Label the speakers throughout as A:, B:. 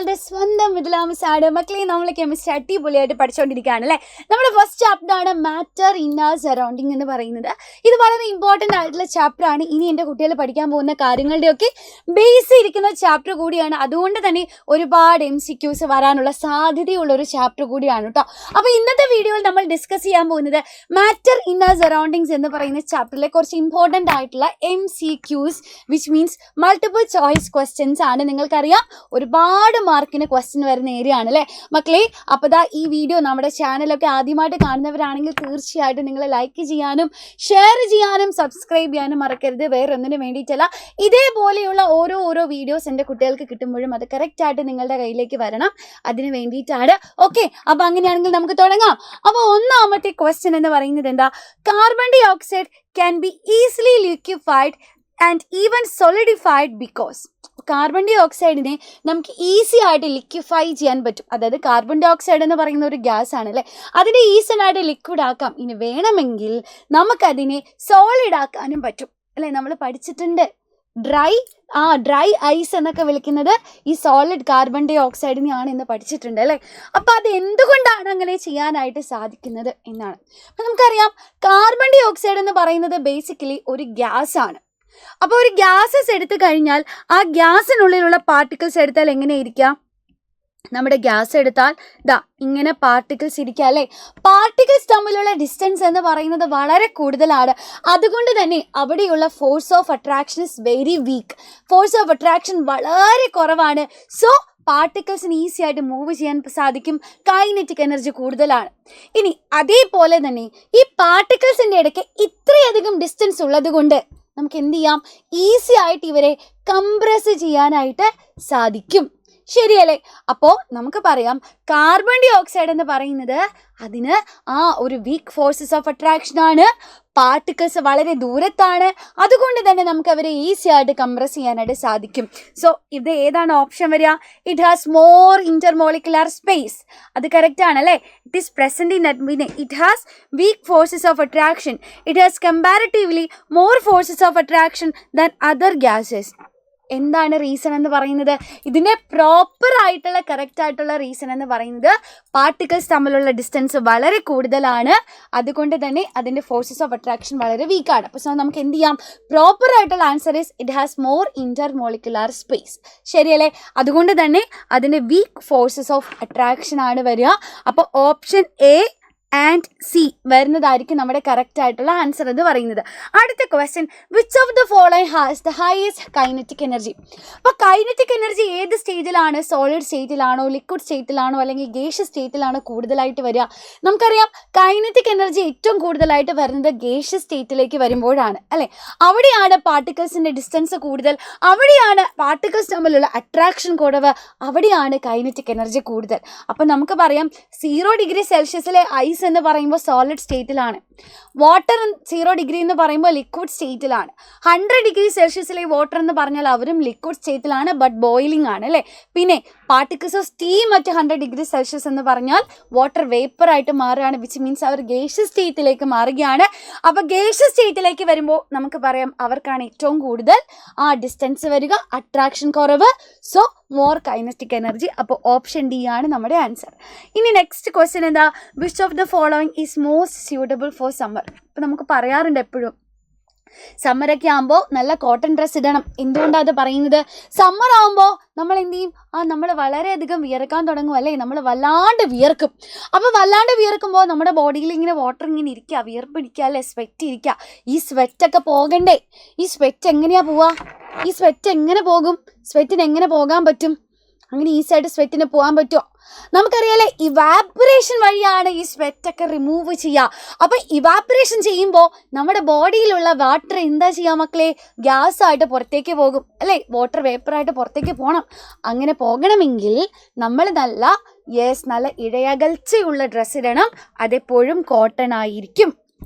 A: നിങ്ങളുടെ സ്വന്തം മിഥിലാമിസാണ്. മക്കളെ നമ്മൾ കെമിസ്ട്രി അടിപൊളിയായിട്ട് പഠിച്ചുകൊണ്ടിരിക്കുകയാണ് അല്ലേ. നമ്മുടെ ഫസ്റ്റ് ചാപ്റ്ററാണ് മാറ്റർ ഇന്നർ സറൗണ്ടിങ് എന്ന് പറയുന്നത്. ഇത് വളരെ ഇമ്പോർട്ടൻ്റ് ആയിട്ടുള്ള ചാപ്റ്ററാണ്. ഇനി എൻ്റെ കുട്ടികൾ പഠിക്കാൻ പോകുന്ന കാര്യങ്ങളുടെയൊക്കെ ബേസ് ഇരിക്കുന്ന ചാപ്റ്റർ കൂടിയാണ്. അതുകൊണ്ട് തന്നെ ഒരുപാട് MCQs വരാനുള്ള സാധ്യതയുള്ള ഒരു ചാപ്റ്റർ കൂടിയാണ് കേട്ടോ. അപ്പോൾ ഇന്നത്തെ വീഡിയോയിൽ നമ്മൾ ഡിസ്കസ് ചെയ്യാൻ പോകുന്നത് മാറ്റർ ഇന്നർ സറൗണ്ടിങ്സ് എന്ന് പറയുന്ന ചാപ്റ്ററിലെ കുറച്ച് ഇമ്പോർട്ടൻ്റ് ആയിട്ടുള്ള MCQs which means multiple choice questions ആണ്. നിങ്ങൾക്കറിയാം ഒരുപാട് മാർക്കിന് ക്വസ്റ്റ്യൻ വരുന്ന ഏരിയ ആണ് അല്ലേ മക്കളെ. അപ്പോൾ ദാ ഈ വീഡിയോ നമ്മുടെ ചാനലൊക്കെ ആദ്യമായിട്ട് കാണുന്നവരാണെങ്കിൽ തീർച്ചയായിട്ടും നിങ്ങൾ ലൈക്ക് ചെയ്യാനും ഷെയർ ചെയ്യാനും സബ്സ്ക്രൈബ് ചെയ്യാനും മറക്കരുത്. വേറെ ഒന്നിനു വേണ്ടിയിട്ടല്ല, ഇതേപോലെയുള്ള ഓരോ വീഡിയോസ് എൻ്റെ കുട്ടികൾക്ക് കിട്ടുമ്പോഴും അത് കറക്റ്റായിട്ട് നിങ്ങളുടെ കയ്യിലേക്ക് വരണം, അതിന് വേണ്ടിയിട്ടാണ്. ഓക്കെ, അപ്പോൾ അങ്ങനെയാണെങ്കിൽ നമുക്ക് തുടങ്ങാം. അപ്പോൾ ഒന്നാമത്തെ ക്വസ്റ്റ്യൻ എന്ന് പറയുന്നത് എന്താ? Carbon dioxide can be easily liquefied and even solidified because. Carbon ഡൈ ഓക്സൈഡിനെ നമുക്ക് ഈസി ആയിട്ട് ലിക്വിഫൈ ചെയ്യാൻ പറ്റും. അതായത് കാർബൺ ഡൈ ഓക്സൈഡ് എന്ന് പറയുന്ന ഒരു ഗ്യാസ് ആണ് അല്ലേ, അതിനെ ഈസിയായിട്ട് ലിക്വിഡ് ആക്കാം. ഇനി വേണമെങ്കിൽ നമുക്കതിനെ സോളിഡ് ആക്കാനും പറ്റും അല്ലേ. നമ്മൾ പഠിച്ചിട്ടുണ്ട് ഡ്രൈ ഐസ് എന്നൊക്കെ വിളിക്കുന്നത് ഈ സോളിഡ് കാർബൺ ഡൈ ഓക്സൈഡിനെയാണ് എന്ന് പഠിച്ചിട്ടുണ്ട് അല്ലേ. അപ്പോൾ അത് എന്തുകൊണ്ടാണ് അങ്ങനെ ചെയ്യാനായിട്ട് സാധിക്കുന്നത് എന്നാണ്. അപ്പം നമുക്കറിയാം കാർബൺ ഡൈ ഓക്സൈഡ് എന്ന് പറയുന്നത് ബേസിക്കലി ഒരു ഗ്യാസ് ആണ്. അപ്പോൾ ഒരു ഗ്യാസസ് എടുത്തു കഴിഞ്ഞാൽ ആ ഗ്യാസിനുള്ളിലുള്ള പാർട്ടിക്കിൾസ് എടുത്താൽ എങ്ങനെയിരിക്കാം? നമ്മുടെ ഗ്യാസ് എടുത്താൽ ഇങ്ങനെ പാർട്ടിക്കിൾസ് ഇരിക്കുക അല്ലേ. പാർട്ടിക്കിൾസ് തമ്മിലുള്ള ഡിസ്റ്റൻസ് എന്ന് പറയുന്നത് വളരെ കൂടുതലാണ്. അതുകൊണ്ട് തന്നെ അവിടെയുള്ള force of attraction is very weak. Force of attraction വളരെ കുറവാണ്. സോ പാർട്ടിക്കിൾസിന് ഈസി ആയിട്ട് മൂവ് ചെയ്യാൻ സാധിക്കും. കൈനറ്റിക് എനർജി കൂടുതലാണ്. ഇനി അതേപോലെ തന്നെ ഈ പാർട്ടിക്കിൾസിൻ്റെ ഇടയ്ക്ക് ഇത്രയധികം ഡിസ്റ്റൻസ് ഉള്ളത് കൊണ്ട് നമുക്ക് എന്ത് ചെയ്യാം? ഈസി ആയിട്ട് ഇവരെ കംപ്രസ് ചെയ്യാനായിട്ട് സാധിക്കും. ശരിയല്ലേ? അപ്പോൾ നമുക്ക് പറയാം കാർബൺ ഡൈ ഓക്സൈഡ് എന്ന് പറയുന്നത് അതിന് ഒരു വീക്ക് ഫോഴ്സസ് ഓഫ് അട്രാക്ഷൻ ആണ്. പാർട്ടിക്കിൾസ് വളരെ ദൂരത്താണ്. അതുകൊണ്ട് തന്നെ നമുക്ക് അവരെ ഈസി ആയിട്ട് കംപ്രസ് ചെയ്യാനായിട്ട് സാധിക്കും. സോ ഇത് ഏതാണ് ഓപ്ഷൻ വരിക? It has more intermolecular space. അത് കറക്റ്റ് ആണല്ലേ. It is present in it has weak forces of attraction. It has comparatively more forces of attraction than other gases. എന്താണ് റീസൺ എന്ന് പറയുന്നത്? ഇതിൻ്റെ പ്രോപ്പർ ആയിട്ടുള്ള കറക്റ്റ് ആയിട്ടുള്ള റീസൺ എന്ന് പറയുന്നത് പാർട്ടിക്കിൾസ് തമ്മിലുള്ള ഡിസ്റ്റൻസ് വളരെ കൂടുതലാണ്. അതുകൊണ്ട് തന്നെ അതിൻ്റെ ഫോഴ്സസ് ഓഫ് അട്രാക്ഷൻ വളരെ വീക്കാണ്. അപ്പോൾ സോ നമുക്ക് എന്ത് ചെയ്യാം? പ്രോപ്പർ ആയിട്ടുള്ള answer is it has more intermolecular space. ശരിയല്ലേ? അതുകൊണ്ട് തന്നെ അതിൻ്റെ വീക്ക് ഫോഴ്സസ് ഓഫ് അട്രാക്ഷൻ ആണ് വരിക. അപ്പോൾ ഓപ്ഷൻ എ ആൻഡ് സി വരുന്നതായിരിക്കും നമ്മുടെ കറക്റ്റ് ആയിട്ടുള്ള ആൻസർ എന്ന് പറയുന്നത്. അടുത്ത question, which of the following has the highest kinetic energy? അപ്പോൾ കൈനറ്റിക് എനർജി ഏത് സ്റ്റേജിലാണ്? സോളിഡ് സ്റ്റേറ്റിലാണോ, ലിക്വിഡ് സ്റ്റേറ്റിലാണോ, അല്ലെങ്കിൽ ഗേഷ്യസ് സ്റ്റേറ്റിലാണോ കൂടുതലായിട്ട് വരിക? നമുക്കറിയാം കൈനറ്റിക് എനർജി ഏറ്റവും കൂടുതലായിട്ട് വരുന്നത് ഗേഷ്യസ് സ്റ്റേറ്റിലേക്ക് വരുമ്പോഴാണ് അല്ലേ. അവിടെയാണ് പാർട്ടിക്കിൾസിൻ്റെ ഡിസ്റ്റൻസ് കൂടുതൽ, അവിടെയാണ് പാർട്ടിക്കിൾസ് തമ്മിലുള്ള അട്രാക്ഷൻ കുറവ്, അവിടെയാണ് കൈനറ്റിക് എനർജി കൂടുതൽ. അപ്പോൾ നമുക്ക് പറയാം 0 ഡിഗ്രി സെൽഷ്യസിലെ ഐസ് എന്ന് പറയുമ്പോൾ സോളിഡ് സ്റ്റേറ്റിലാണ്. വാട്ടർ 0 ഡിഗ്രി എന്ന് പറയുമ്പോൾ ലിക്വിഡ് സ്റ്റേറ്റിലാണ്. 100 ഡിഗ്രി സെൽഷ്യസിലെ വാട്ടർ എന്ന് പറഞ്ഞാൽ അവരും ലിക്വിഡ് സ്റ്റേറ്റിലാണ്, ബട്ട് ബോയിലിംഗ് ആണ് അല്ലേ. പിന്നെ particles of steam at 100 degree Celsius എന്ന് പറഞ്ഞാൽ വാട്ടർ വേപ്പർ ആയിട്ട് മാറുകയാണ്, വിച്ച് മീൻസ് അവർ ഗേഷ്യസ് സ്റ്റേറ്റിലേക്ക് മാറുകയാണ്. അപ്പോൾ ഗേഷ്യസ് സ്റ്റേറ്റിലേക്ക് വരുമ്പോൾ നമുക്ക് പറയാം അവർക്കാണ് ഏറ്റവും കൂടുതൽ ഡിസ്റ്റൻസ് വരിക, അട്രാക്ഷൻ കുറവ്, സോ മോർ കൈനറ്റിക് എനർജി. അപ്പോൾ ഓപ്ഷൻ ഡി ആണ് നമ്മുടെ ആൻസർ. ഇനി നെക്സ്റ്റ് ക്വസ്റ്റ്യൻ എന്താ? Which of the following is most suitable for summer? അപ്പോൾ നമുക്ക് പറയാറുണ്ട് എപ്പോഴും സമ്മറൊക്കെ ആകുമ്പോൾ നല്ല കോട്ടൺ ഡ്രസ്സ് ഇടണം. എന്തുകൊണ്ടാണ് അത് പറയുന്നത്? സമ്മർ ആകുമ്പോൾ നമ്മൾ എന്ത് ചെയ്യും? നമ്മൾ വളരെയധികം വിയർക്കാൻ തുടങ്ങും അല്ലേ. നമ്മൾ വല്ലാണ്ട് വിയർക്കും. അപ്പോൾ വല്ലാണ്ട് വിയർക്കുമ്പോൾ നമ്മുടെ ബോഡിയിൽ ഇങ്ങനെ വാട്ടർ ഇങ്ങനെ ഇരിക്കുക, വിയർപ്പിടിക്കുക അല്ലേ, സ്വെറ്റ് ഇരിക്കുക. ഈ സ്വെറ്റൊക്കെ പോകണ്ടേ? ഈ സ്വെറ്റ് എങ്ങനെയാണ് പോവുക? ഈ സ്വെറ്റ് എങ്ങനെ പോകും? സ്വെറ്റിന് എങ്ങനെ പോകാൻ പറ്റും? അങ്ങനെ ഈസിയായിട്ട് സ്വെറ്റിന് പോകാൻ പറ്റുമോ? നമുക്കറിയാലേ ഇവാപ്പറേഷൻ വഴിയാണ് ഈ സ്വെറ്റൊക്കെ റിമൂവ് ചെയ്യുക. അപ്പോൾ ഇവാപ്പറേഷൻ ചെയ്യുമ്പോൾ നമ്മുടെ ബോഡിയിലുള്ള വാട്ടർ എന്താ ചെയ്യുക മക്കളെ? ഗ്യാസായിട്ട് പുറത്തേക്ക് പോകും അല്ലേ. വാട്ടർ വേപ്പറായിട്ട് പുറത്തേക്ക് പോകണം. അങ്ങനെ പോകണമെങ്കിൽ നമ്മൾ നല്ല ഇഴയകൽച്ചയുള്ള ഡ്രസ്സ് ഇടണം. അതെപ്പോഴും കോട്ടൺ ആയിരിക്കും.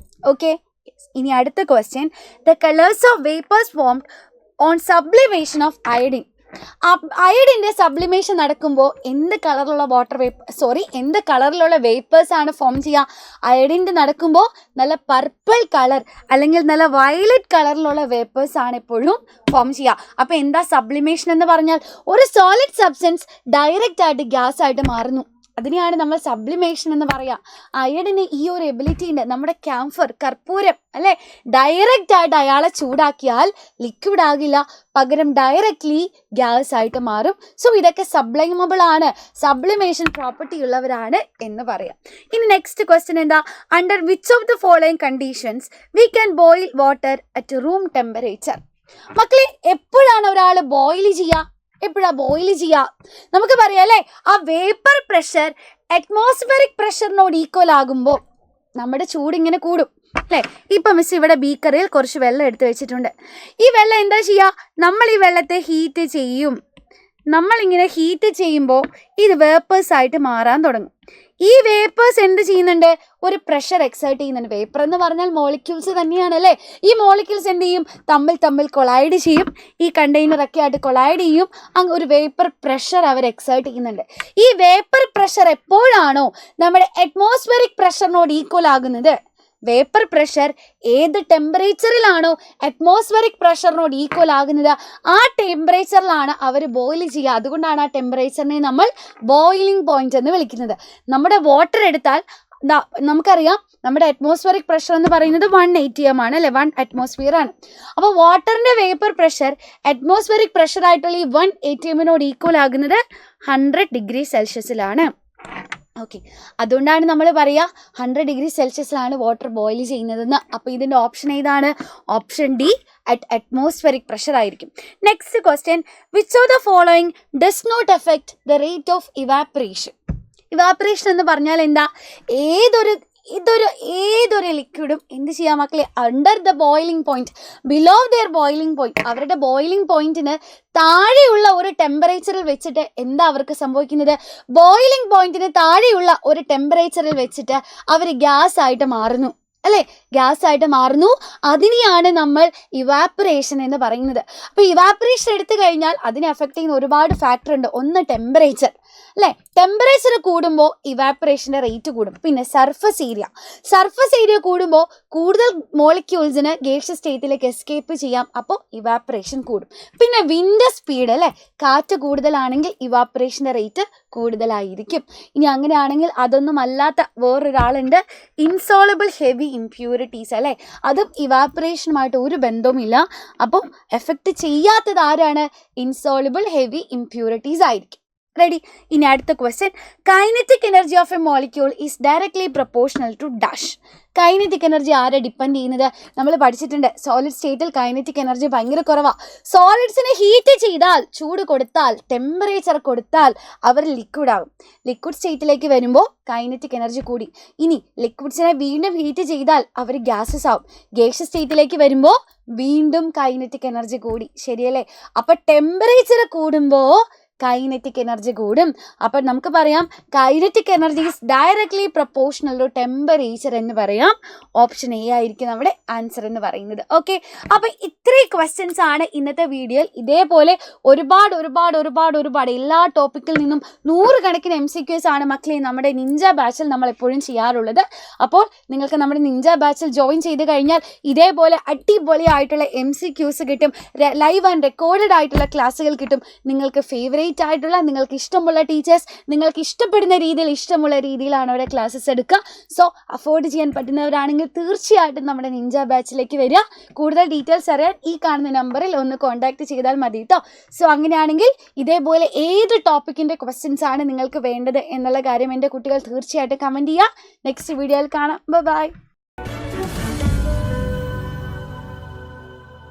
A: ഓക്കെ, ഇനി അടുത്ത question, the colours of vapours formed on sublimation of iodine. അയഡിൻ്റെ സബ്ലിമേഷൻ നടക്കുമ്പോൾ എന്ത് കളറിലുള്ള എന്ത് കളറിലുള്ള വേപ്പേഴ്സ് ആണ് ഫോം ചെയ്യുക? അയഡിൻ്റെ നടക്കുമ്പോൾ നല്ല പർപ്പിൾ കളർ അല്ലെങ്കിൽ നല്ല വയലറ്റ് കളറിലുള്ള വേപ്പേഴ്സ് ആണ് എപ്പോഴും ഫോം ചെയ്യുക. അപ്പോൾ എന്താ സബ്ലിമേഷൻ എന്ന് പറഞ്ഞാൽ? ഒരു സോളിഡ് സബ്സ്റ്റൻസ് ഡയറക്റ്റ് ആയിട്ട് ഗ്യാസ് ആയിട്ട് മാറുന്നു. അതിനെയാണ് നമ്മൾ സബ്ലിമേഷൻ എന്ന് പറയുക. അയഡിന് ഈ ഒരു എബിലിറ്റി ഉണ്ട്. നമ്മുടെ കർപ്പൂരം അല്ലേ, ഡയറക്റ്റ് ആയിട്ട് അയാളെ ചൂടാക്കിയാൽ ലിക്വിഡ് ആകില്ല, പകരം ഡയറക്റ്റ്ലി ഗ്യാസ് ആയിട്ട് മാറും. സോ ഇതൊക്കെ സബ്ലൈമബിൾ ആണ്, സബ്ലിമേഷൻ പ്രോപ്പർട്ടി ഉള്ളവരാണ് എന്ന് പറയാം. ഇനി നെക്സ്റ്റ് ക്വസ്റ്റ്യൻ എന്താ? Under which of the following conditions we can boil water at room temperature? മക്കളെ, എപ്പോഴാണ് ഒരാൾ ബോയിൽ ചെയ്യുക? നമുക്ക് പറയാം അല്ലേ, ആ വേപ്പർ പ്രഷർ അറ്റ്മോസ്ഫിയറിക് പ്രഷറിനോട് ഈക്വൽ ആകുമ്പോൾ നമ്മുടെ ചൂടിങ്ങനെ കൂടും അല്ലേ. ഇപ്പം മിസ് ഇവിടെ ബീക്കറിൽ കുറച്ച് വെള്ളം എടുത്ത് വെച്ചിട്ടുണ്ട്. ഈ വെള്ളം എന്താ ചെയ്യുക? നമ്മൾ ഈ വെള്ളത്തെ ഹീറ്റ് ചെയ്യും. നമ്മളിങ്ങനെ ഹീറ്റ് ചെയ്യുമ്പോൾ ഇത് വേപ്പേഴ്സായിട്ട് മാറാൻ തുടങ്ങും. ഈ വേപ്പേഴ്സ് എന്ത് ചെയ്യുന്നുണ്ട്? ഒരു പ്രഷർ എക്സേർട്ട് ചെയ്യുന്നുണ്ട്. വേപ്പർ എന്ന് പറഞ്ഞാൽ മോളിക്യൂൾസ് തന്നെയാണ് അല്ലേ. ഈ മോളിക്യൂൾസ് എന്ത് ചെയ്യും? തമ്മിൽ കൊളൈഡ് ചെയ്യും. ഈ കണ്ടെയ്നറൊക്കെ ആയിട്ട് കൊളൈഡ് ചെയ്യും. അങ്ങ് ഒരു വേപ്പർ പ്രഷർ അവർ എക്സേർട്ട് ചെയ്യുന്നുണ്ട്. ഈ വേപ്പർ പ്രഷർ എപ്പോഴാണോ നമ്മുടെ അറ്റ്മോസ്ഫിയറിക് പ്രഷറിനോട് ഈക്വൽ ആകുന്നത്, വേപ്പർ പ്രഷർ ഏത് ടെമ്പറേച്ചറിലാണോ അറ്റ്മോസ്ഫിയറിക് പ്രഷറിനോട് ഈക്വൽ ആകുന്നത്, ആ ടെമ്പറേച്ചറിലാണ് അവർ ബോയിൽ ചെയ്യുക. അതുകൊണ്ടാണ് ആ ടെമ്പറേച്ചറിനെ നമ്മൾ ബോയിലിംഗ് പോയിന്റ് എന്ന് വിളിക്കുന്നത്. നമ്മുടെ വാട്ടർ എടുത്താൽ നമുക്കറിയാം, നമ്മുടെ അറ്റ്മോസ്ഫിയറിക് പ്രഷർ എന്ന് പറയുന്നത് 180 m ആണ് അല്ലേ, 1 atmosphere ആണ്. അപ്പോൾ വാട്ടറിൻ്റെ വേപ്പർ പ്രഷർ അറ്റ്മോസ്ഫിയറിക് പ്രഷർ ആയിട്ടുള്ള ഈ 180 m ഈക്വൽ ആകുന്നത് 100 degree Celsius. ഓക്കെ, അതുകൊണ്ടാണ് നമ്മൾ പറയുക 100 degree Celsius വാട്ടർ ബോയിൽ ചെയ്യുന്നതെന്ന്. അപ്പോൾ ഇതിൻ്റെ ഓപ്ഷൻ ഏതാണ്? ഓപ്ഷൻ ഡി, അറ്റ്മോസ്ഫിയറിക് പ്രഷർ ആയിരിക്കും. Next question, which of the following does not effect the rate of evaporation? Evaporation എന്ന് പറഞ്ഞാൽ എന്താ? ഏതൊരു ലിക്വിഡും എന്ത് ചെയ്യാം മക്കളെ? Under the boiling point, below their boiling point, അവരുടെ ബോയിലിംഗ് പോയിന്റിന് താഴെയുള്ള ഒരു ടെമ്പറേച്ചറിൽ വെച്ചിട്ട് എന്താ അവർക്ക് സംഭവിക്കുന്നത്? ബോയിലിംഗ് പോയിന്റിന് താഴെയുള്ള ഒരു ടെമ്പറേച്ചറിൽ വെച്ചിട്ട് അവർ ഗ്യാസ് ആയിട്ട് മാറുന്നു അല്ലേ, ഗ്യാസ് ആയിട്ട് മാറുന്നു. അതിനെയാണ് നമ്മൾ ഇവാപ്പറേഷൻ എന്ന് പറയുന്നത്. അപ്പോൾ ഇവാപ്പറേഷൻ എടുത്തു കഴിഞ്ഞാൽ അതിനെ എഫക്റ്റ് ചെയ്യുന്ന ഒരുപാട് ഫാക്ടർ ഉണ്ട്. ഒന്ന് ടെമ്പറേച്ചർ അല്ലേ, ടെമ്പറേച്ചർ കൂടുമ്പോൾ ഇവാപ്പറേഷൻ്റെ റേറ്റ് കൂടും. പിന്നെ സർഫസ് ഏരിയ കൂടുമ്പോൾ കൂടുതൽ മോളിക്യൂൾസിന് ഗേഷ്യസ് സ്റ്റേറ്റിലേക്ക് എസ്കേപ്പ് ചെയ്യാം, അപ്പോൾ ഇവാപ്പറേഷൻ കൂടും. പിന്നെ വിൻഡ് സ്പീഡ് അല്ലേ, കാറ്റ് കൂടുതലാണെങ്കിൽ ഇവാപ്പറേഷൻ്റെ റേറ്റ് കൂടുതലായിരിക്കും. ഇനി അങ്ങനെയാണെങ്കിൽ അതൊന്നും അല്ലാത്ത വേറൊരാളുണ്ട്, ഇൻസോളബിൾ ഹെവി ഇംപ്യൂരിറ്റീസ് അല്ലേ, അതും ഇവാപ്പറേഷനുമായിട്ട് ഒരു ബന്ധവുമില്ല. അപ്പം എഫക്റ്റ് ചെയ്യാത്തത് ആരാണ്? ഇൻസോളബിൾ ഹെവി ഇംപ്യൂരിറ്റീസ് ആയിരിക്കും. റെഡി? ഇനി അടുത്ത question, kinetic energy of a molecule is directly proportional to dash. Kinetic energy ആരെ ഡിപ്പെൻഡ് ചെയ്യുന്നത്? നമ്മൾ പഠിച്ചിട്ടുണ്ട്, സോളിഡ് സ്റ്റേറ്റിൽ കൈനറ്റിക് എനർജി ഭയങ്കര കുറവാണ്. സോളിഡ്സിനെ ഹീറ്റ് ചെയ്താൽ, ചൂട് കൊടുത്താൽ, ടെമ്പറേച്ചർ കൊടുത്താൽ അവർ ലിക്വിഡ് ആകും. ലിക്വിഡ് സ്റ്റേറ്റിലേക്ക് വരുമ്പോൾ കൈനറ്റിക് എനർജി കൂടി. ഇനി ലിക്വിഡ്സിനെ വീണ്ടും ഹീറ്റ് ചെയ്താൽ അവർ ഗ്യാസസ് ആവും. ഗ്യാസ് സ്റ്റേറ്റിലേക്ക് വരുമ്പോൾ വീണ്ടും കൈനറ്റിക് എനർജി കൂടി. ശരിയല്ലേ? അപ്പം ടെമ്പറേച്ചർ കൂടുമ്പോൾ കൈനറ്റിക് എനർജി കൂടും. അപ്പം നമുക്ക് പറയാം kinetic energy is directly proportional to temperature എന്ന് പറയാം. ഓപ്ഷൻ എ ആയിരിക്കും നമ്മുടെ ആൻസർ എന്ന് പറയുന്നത്. ഓക്കെ, അപ്പം ഇത്രയും ക്വസ്റ്റ്യൻസ് ആണ് ഇന്നത്തെ വീഡിയോയിൽ. ഇതേപോലെ ഒരുപാട് എല്ലാ ടോപ്പിക്കിൽ നിന്നും 100 കണക്കിന് MCQs ആണ് മക്കളെ നമ്മുടെ നിഞ്ച ബാച്ചിൽ നമ്മൾ എപ്പോഴും ചെയ്യാറുള്ളത്. അപ്പോൾ നിങ്ങൾക്ക് നമ്മുടെ നിഞ്ച ബാച്ചിൽ ജോയിൻ ചെയ്ത് കഴിഞ്ഞാൽ ഇതേപോലെ അടിപൊളിയായിട്ടുള്ള MCQs കിട്ടും, ലൈവ് ആൻഡ് റെക്കോർഡഡ് ആയിട്ടുള്ള ക്ലാസ്സുകൾ കിട്ടും. നിങ്ങൾക്ക് ഫേവറേറ്റ് ആയിട്ടുള്ള, നിങ്ങൾക്ക് ഇഷ്ടമുള്ള ടീച്ചേഴ്സ്, നിങ്ങൾക്ക് ഇഷ്ടപ്പെടുന്ന രീതിയിൽ, ഇഷ്ടമുള്ള രീതിയിലാണ് അവിടെ ക്ലാസ്സസ് എടുക്കുക. സോ അഫോർഡ് ചെയ്യാൻ പറ്റുന്നവരാണെങ്കിൽ തീർച്ചയായിട്ടും നമ്മുടെ നിഞ്ച ബാച്ചിലേക്ക് വരിക. കൂടുതൽ ഡീറ്റെയിൽസ് അറിയാൻ ഈ കാണുന്ന നമ്പറിൽ ഒന്ന് കോൺടാക്ട് ചെയ്താൽ മതി കേട്ടോ. സോ അങ്ങനെയാണെങ്കിൽ ഇതേപോലെ ഏത് ടോപ്പിക്കിൻ്റെ ക്വസ്റ്റ്യൻസ് ആണ് നിങ്ങൾക്ക് വേണ്ടത് എന്നുള്ള കാര്യം എൻ്റെ കുട്ടികൾ തീർച്ചയായിട്ടും കമൻറ്റ് ചെയ്യുക. നെക്സ്റ്റ് വീഡിയോയിൽ കാണാം. ബൈ.